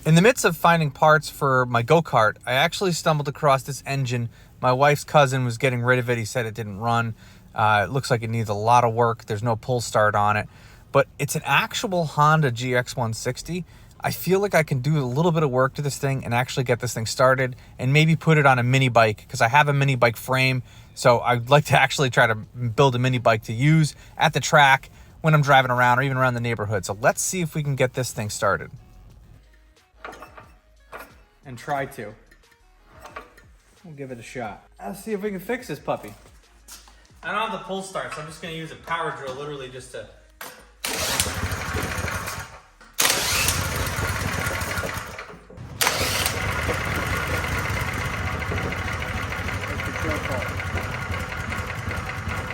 In the midst of finding parts for my go-kart, I actually stumbled across this engine. My wife's cousin was getting rid of it. He said it didn't run. It looks like it needs a lot of work. There's no pull start on it. But it's an actual Honda GX160. I feel like I can do a little bit of work to this thing and actually get this thing started and maybe put it on a mini bike, because I have a mini bike frame. So I'd like to actually try to build a mini bike to use at the track when I'm driving around or even around the neighborhood. So let's see if we can get this thing started. And try to. We'll give it a shot. Let's see if we can fix this puppy. I don't have the pull start, so I'm just gonna use a power drill literally just to...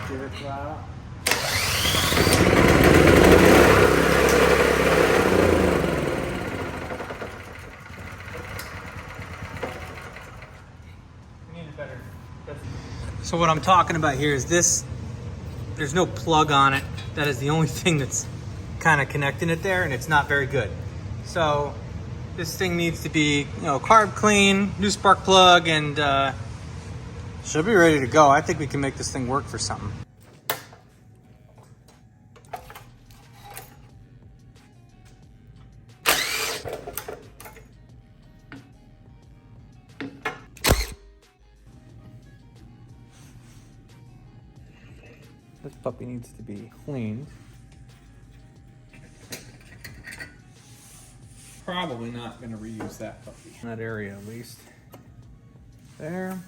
Give it a shot. So what I'm talking about here is this, there's no plug on it. That is the only thing that's kind of connecting it there, and it's not very good. So this thing needs to be, CARB clean, new spark plug, and should be ready to go. I think we can make this thing work for something. This puppy needs to be cleaned. Probably not gonna reuse that puppy. In that area at least. There.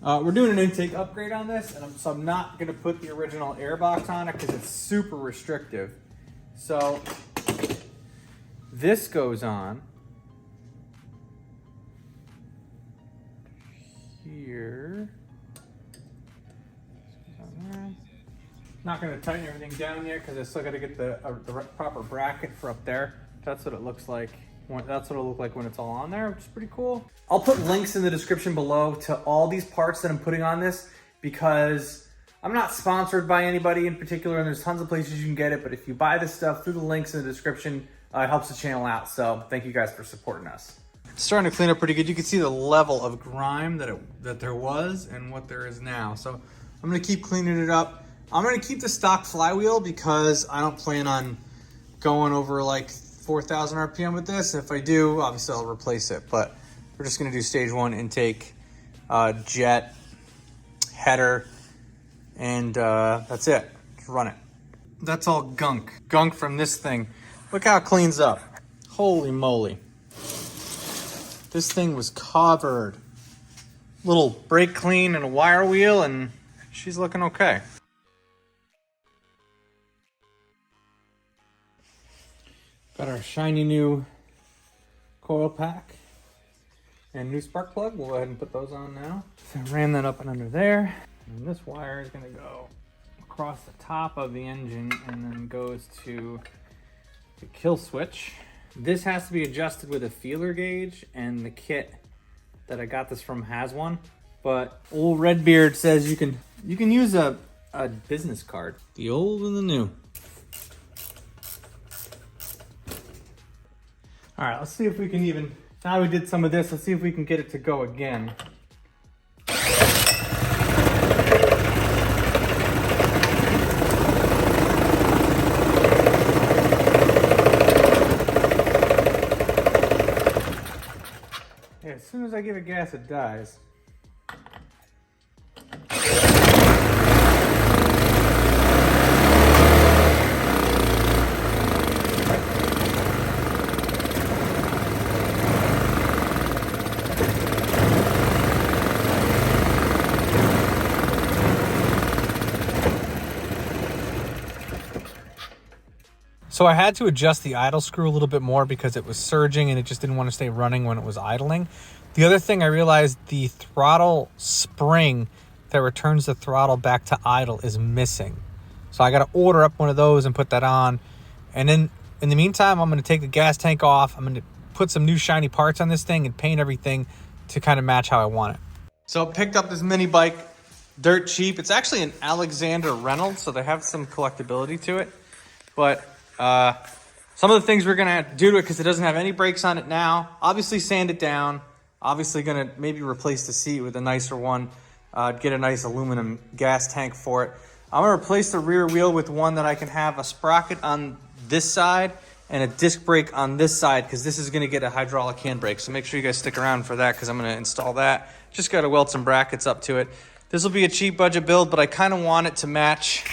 We're doing an intake upgrade on this, and so I'm not gonna put the original air box on it because it's super restrictive. So this goes on here. Not going to tighten everything down yet because I still got to get the proper bracket for up there. That's what it looks like. That's what it'll look like when it's all on there, which is pretty cool. I'll put links in the description below to all these parts that I'm putting on this, because I'm not sponsored by anybody in particular, and there's tons of places you can get it. But if you buy this stuff through the links in the description, it helps the channel out. So thank you guys for supporting us. It's starting to clean up pretty good. You can see the level of grime that there was and what there is now. So I'm going to keep cleaning it up. I'm going to keep the stock flywheel because I don't plan on going over like 4,000 RPM with this. If I do, obviously I'll replace it. But we're just going to do stage one intake, jet, header, and that's it. Just run it. That's all gunk. Gunk from this thing. Look how it cleans up. Holy moly. This thing was covered. Little brake clean and a wire wheel, and she's looking okay. Got our shiny new coil pack and new spark plug. We'll go ahead and put those on now. So I ran that up and under there. And this wire is gonna go across the top of the engine and then goes to the kill switch. This has to be adjusted with a feeler gauge, and the kit that I got this from has one. But old Redbeard says you can use a business card. The old and the new. All right, let's see if we can even, now we did some of this, let's see if we can get it to go again. Yeah, as soon as I give it gas, it dies. So I had to adjust the idle screw a little bit more because it was surging and it just didn't want to stay running when it was idling. The other thing I realized, the throttle spring that returns the throttle back to idle is missing. So I got to order up one of those and put that on. And then in the meantime, I'm going to take the gas tank off. I'm going to put some new shiny parts on this thing and paint everything to kind of match how I want it. So I picked up this mini bike, dirt cheap. It's actually an Alexander Reynolds, so they have some collectability to it. But Some of the things we're gonna have to do to it, because it doesn't have any brakes on it now, obviously sand it down. Obviously gonna maybe replace the seat with a nicer one. Get a nice aluminum gas tank for it. I'm gonna replace the rear wheel with one that I can have a sprocket on this side and a disc brake on this side, because this is gonna get a hydraulic handbrake. So make sure you guys stick around for that, because I'm gonna install that. Just gotta weld some brackets up to it. This will be a cheap budget build, but I kind of want it to match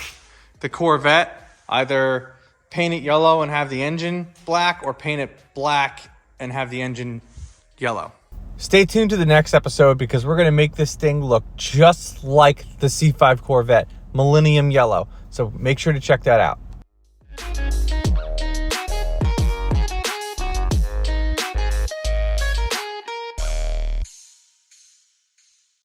the Corvette. Either paint it yellow and have the engine black, or paint it black and have the engine yellow. Stay tuned to the next episode, because we're gonna make this thing look just like the C5 Corvette, Millennium Yellow. So make sure to check that out.